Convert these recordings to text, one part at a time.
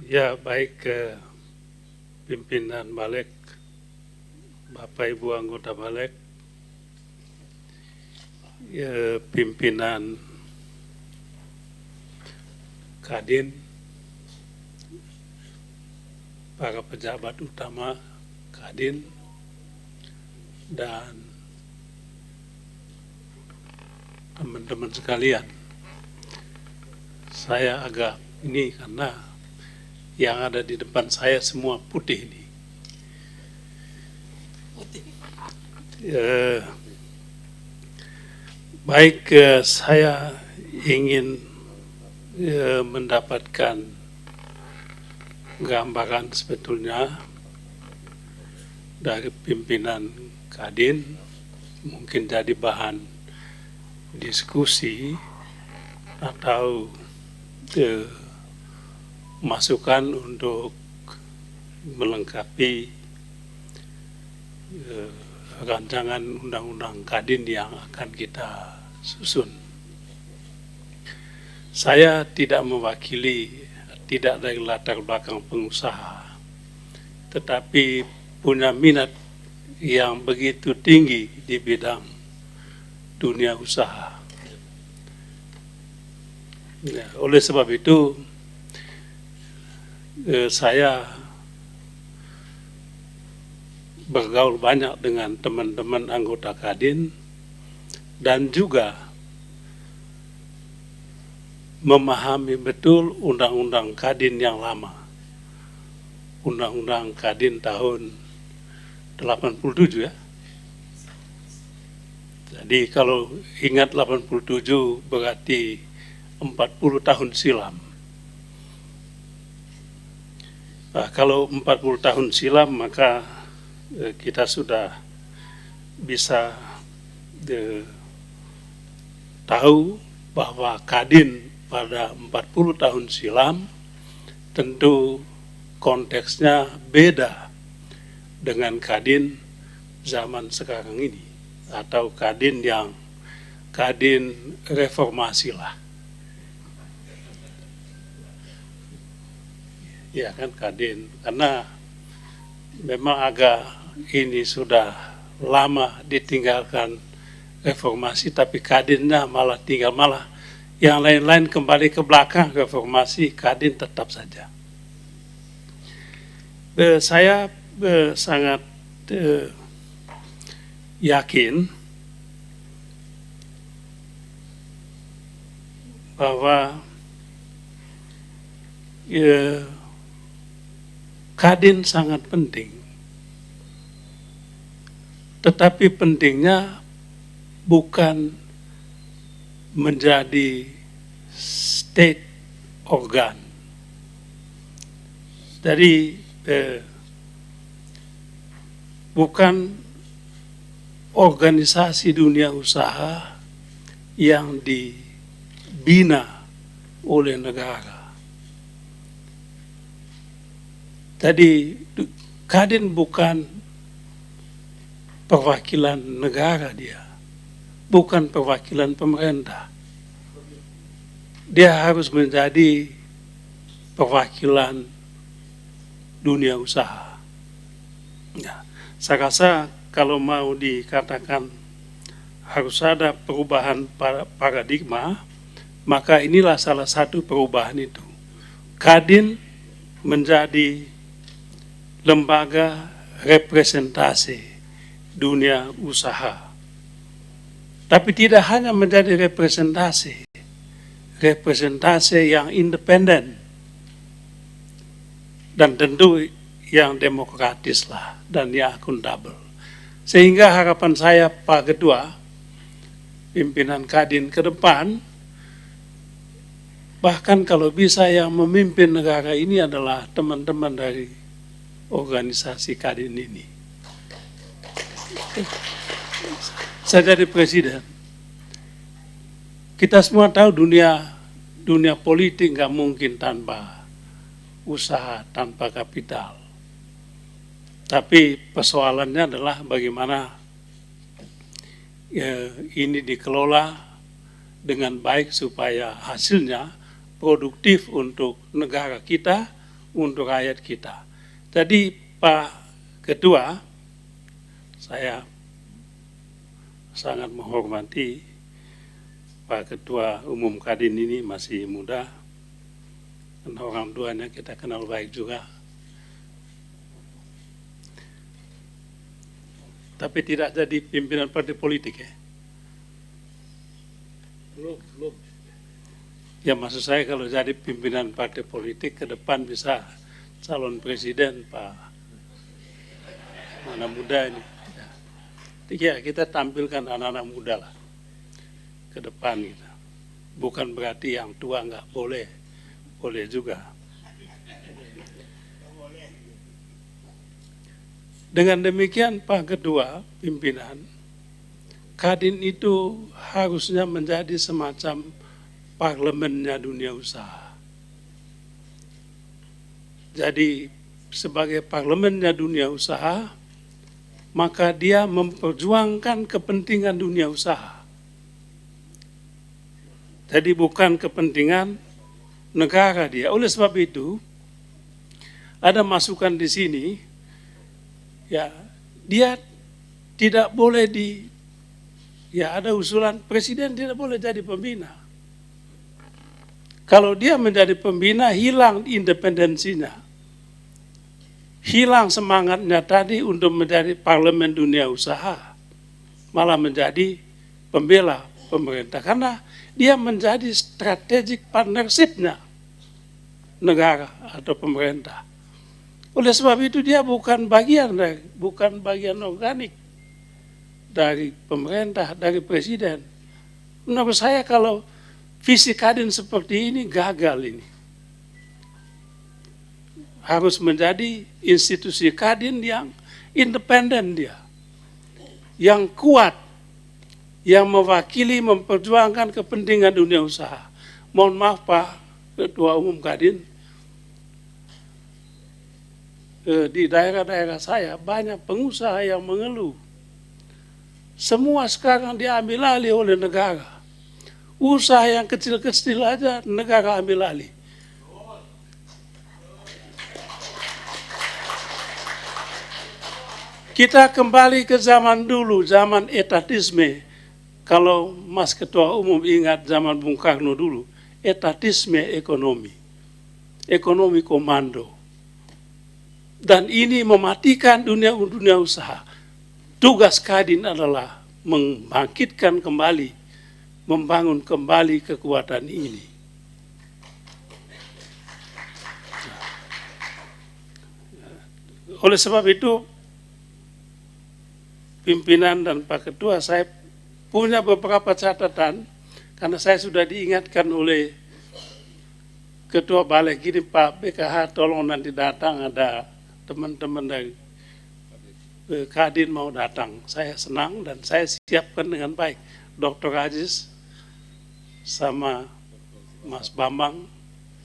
Ya, baik pimpinan Balik, Bapak Ibu anggota Balik, ya, pimpinan Kadin, para pejabat utama Kadin, dan teman-teman sekalian. Saya agak ini karena yang ada di depan saya semua putih ini. Baik, saya ingin mendapatkan gambaran sebetulnya dari pimpinan Kadin, mungkin jadi bahan diskusi atau masukan untuk melengkapi rancangan undang-undang Kadin yang akan kita susun. Saya tidak mewakili, tidak dari latar belakang pengusaha, tetapi punya minat yang begitu tinggi di bidang dunia usaha. Ya, oleh sebab itu, saya bergaul banyak dengan teman-teman anggota Kadin dan juga memahami betul undang-undang Kadin yang lama. Undang-undang Kadin tahun 87 ya. Jadi kalau ingat 87 berarti 40 tahun silam. Nah, kalau 40 tahun silam maka kita sudah bisa tahu bahwa Kadin pada 40 tahun silam tentu konteksnya beda dengan Kadin zaman sekarang ini, atau Kadin yang Kadin reformasi lah. Ya kan, Kadin, karena memang agak ini sudah lama ditinggalkan reformasi, tapi Kadinnya malah tinggal, malah yang lain-lain kembali ke belakang, reformasi, Kadin tetap saja. Saya sangat yakin bahwa Kadin sangat penting, tetapi pentingnya bukan menjadi state organ. Jadi bukan organisasi dunia usaha yang dibina oleh negara. Jadi Kadin bukan perwakilan negara, dia bukan perwakilan pemerintah. Dia harus menjadi perwakilan dunia usaha. Ya, saya rasa kalau mau dikatakan harus ada perubahan paradigma, maka inilah salah satu perubahan itu. Kadin menjadi lembaga representasi dunia usaha. Tapi tidak hanya menjadi representasi yang independen dan tentu yang demokratis lah dan yang akuntabel. Sehingga harapan saya Pak Ketua, pimpinan Kadin ke depan, bahkan kalau bisa yang memimpin negara ini adalah teman-teman dari organisasi Kadin ini. Saya jadi presiden. Kita semua tahu dunia politik nggak mungkin tanpa usaha, tanpa kapital. Tapi persoalannya adalah bagaimana ini dikelola dengan baik supaya hasilnya produktif untuk negara kita, untuk rakyat kita. Jadi Pak Ketua, saya sangat menghormati Pak Ketua Umum Kadin ini, masih muda, dan orang tuanya kita kenal baik juga. Tapi tidak jadi pimpinan partai politik ya? Belum. Ya maksud saya kalau jadi pimpinan partai politik ke depan bisa calon presiden Pak anak muda ini. Ya, kita tampilkan anak-anak muda lah ke depan gitu. Bukan berarti yang tua nggak boleh, boleh juga. Dengan demikian Pak Ketua pimpinan, Kadin itu harusnya menjadi semacam parlemennya dunia usaha. Jadi sebagai parlemennya dunia usaha, maka dia memperjuangkan kepentingan dunia usaha. Jadi bukan kepentingan negara dia. Oleh sebab itu, ada masukan di sini, ya dia tidak boleh ada usulan presiden tidak boleh jadi pembina. Kalau dia menjadi pembina, hilang independensinya. Hilang semangatnya tadi untuk menjadi parlemen dunia usaha. Malah menjadi pembela pemerintah. Karena dia menjadi strategic partnership-nya negara atau pemerintah. Oleh sebab itu dia bukan bagian organik dari pemerintah, dari presiden. Menurut saya kalau visi Kadin seperti ini gagal ini. Harus menjadi institusi Kadin yang independen dia. Yang kuat, yang mewakili, memperjuangkan kepentingan dunia usaha. Mohon maaf Pak Ketua Umum Kadin, di daerah-daerah saya banyak pengusaha yang mengeluh. Semua sekarang diambil alih oleh negara. Usaha yang kecil-kecil aja negara ambil alih. Kita kembali ke zaman dulu, zaman etatisme. Kalau Mas Ketua Umum ingat zaman Bung Karno dulu, etatisme ekonomi. Ekonomi komando. Dan ini mematikan dunia usaha. Tugas Kadin adalah membangkitkan kembali, membangun kembali kekuatan ini. Oleh sebab itu, pimpinan dan Pak Ketua, saya punya beberapa catatan, karena saya sudah diingatkan oleh Ketua Balik ini, Pak BKH, tolong nanti datang, ada teman-teman dari Kadin mau datang. Saya senang dan saya siapkan dengan baik. Dr. Aziz sama Mas Bambang,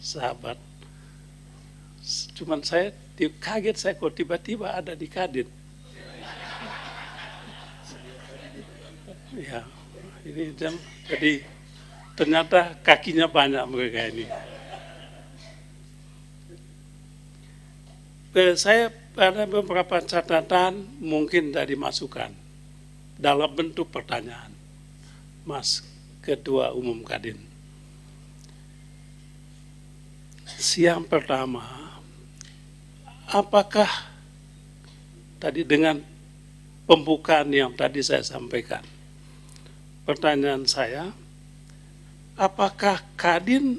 sahabat. Cuman saya kaget saya kok tiba-tiba ada di Kadin. Ya, ini jadi ternyata kakinya banyak mereka ini. Saya ada beberapa catatan mungkin dari masukan dalam bentuk pertanyaan, Mas Ketua Umum Kadin. Yang pertama, apakah tadi dengan pembukaan yang tadi saya sampaikan, pertanyaan saya, apakah Kadin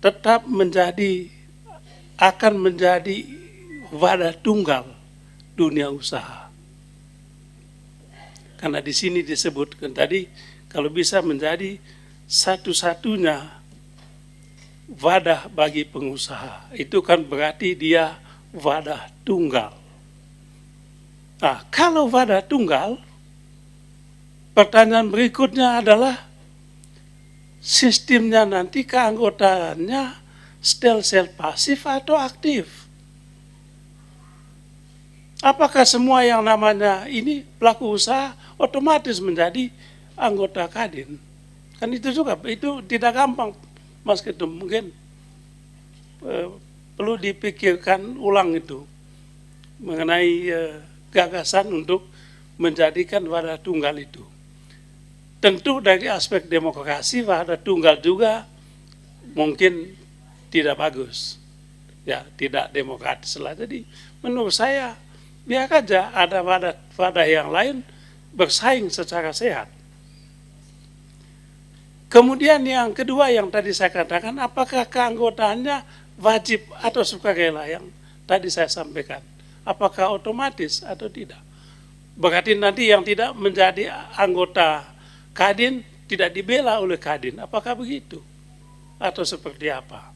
tetap akan menjadi wadah tunggal dunia usaha? Karena di sini disebutkan tadi, kalau bisa menjadi satu-satunya wadah bagi pengusaha, itu kan berarti dia wadah tunggal. Nah, kalau wadah tunggal, pertanyaan berikutnya adalah sistemnya nanti keanggotaannya sel pasif atau aktif. Apakah semua yang namanya ini pelaku usaha otomatis menjadi anggota Kadin? Kan itu juga, itu tidak gampang Mas Ketum. Mungkin perlu dipikirkan ulang itu mengenai gagasan untuk menjadikan wadah tunggal itu. Tentu dari aspek demokrasi wadah tunggal juga mungkin tidak bagus, ya tidak demokratis lah. Jadi menurut saya biar aja ada wadah yang lain bersaing secara sehat. Kemudian yang kedua yang tadi saya katakan, apakah keanggotaannya wajib atau sukarela yang tadi saya sampaikan? Apakah otomatis atau tidak? Berarti nanti yang tidak menjadi anggota Kadin tidak dibela oleh Kadin. Apakah begitu? Atau seperti apa?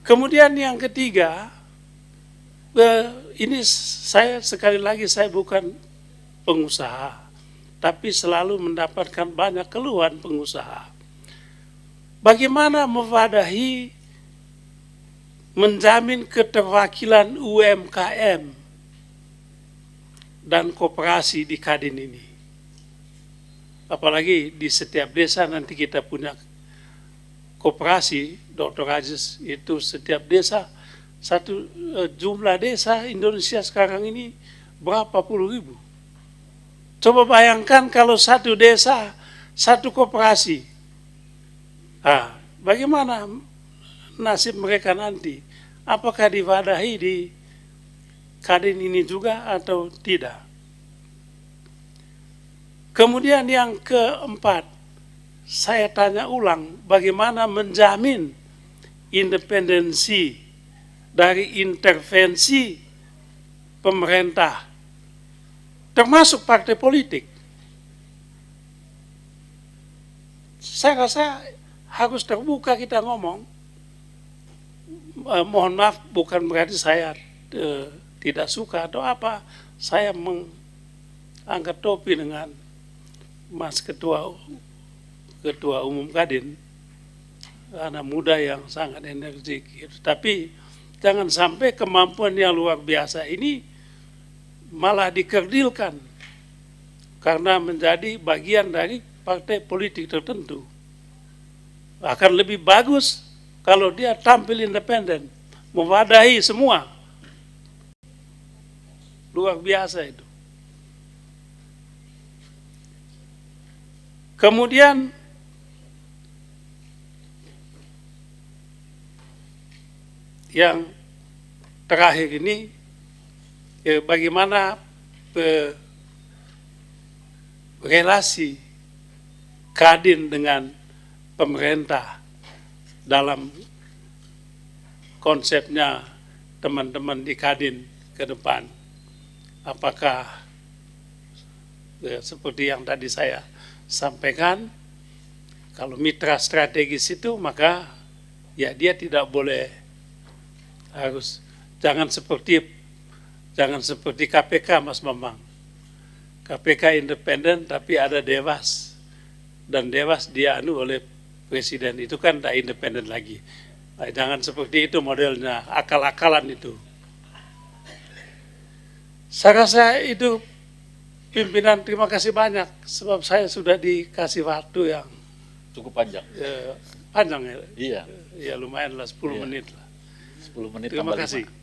Kemudian yang ketiga, ini saya sekali lagi saya bukan pengusaha, tapi selalu mendapatkan banyak keluhan pengusaha. Bagaimana mewadahi menjamin keterwakilan UMKM dan koperasi di Kadin ini? Apalagi di setiap desa nanti kita punya koperasi, Dr. Aziz, itu setiap desa, satu jumlah desa Indonesia sekarang ini berapa puluh ribu. Coba bayangkan kalau satu desa, satu koperasi. Bagaimana nasib mereka nanti? Apakah diwadahi di Kadin ini juga atau tidak? Kemudian yang keempat, saya tanya ulang, bagaimana menjamin independensi dari intervensi pemerintah, termasuk partai politik. Saya rasa harus terbuka kita ngomong. Mohon maaf, bukan berarti saya tidak suka atau apa. Saya mengangkat topi dengan Mas Ketua Umum Kadin, anak muda yang sangat energik. Tapi jangan sampai kemampuan yang luar biasa ini malah dikerdilkan karena menjadi bagian dari partai politik tertentu. Akan lebih bagus kalau dia tampil independen, mewadahi semua. Luar biasa itu. Kemudian yang terakhir ini, bagaimana relasi Kadin dengan pemerintah dalam konsepnya teman-teman di Kadin ke depan. Apakah seperti yang tadi saya sampaikan, kalau mitra strategis itu maka ya dia tidak boleh jangan seperti KPK, Mas Bambang. KPK independen tapi ada Dewas, dan Dewas dianu oleh Presiden, itu kan tidak independen lagi. Jangan seperti itu modelnya, akal-akalan itu. Saya rasa itu pimpinan, terima kasih banyak sebab saya sudah dikasih waktu yang cukup panjang. Panjang ya? Iya. Ya lumayan lah, 10 menit lah. 10 menit Terima tambah kasih. 5.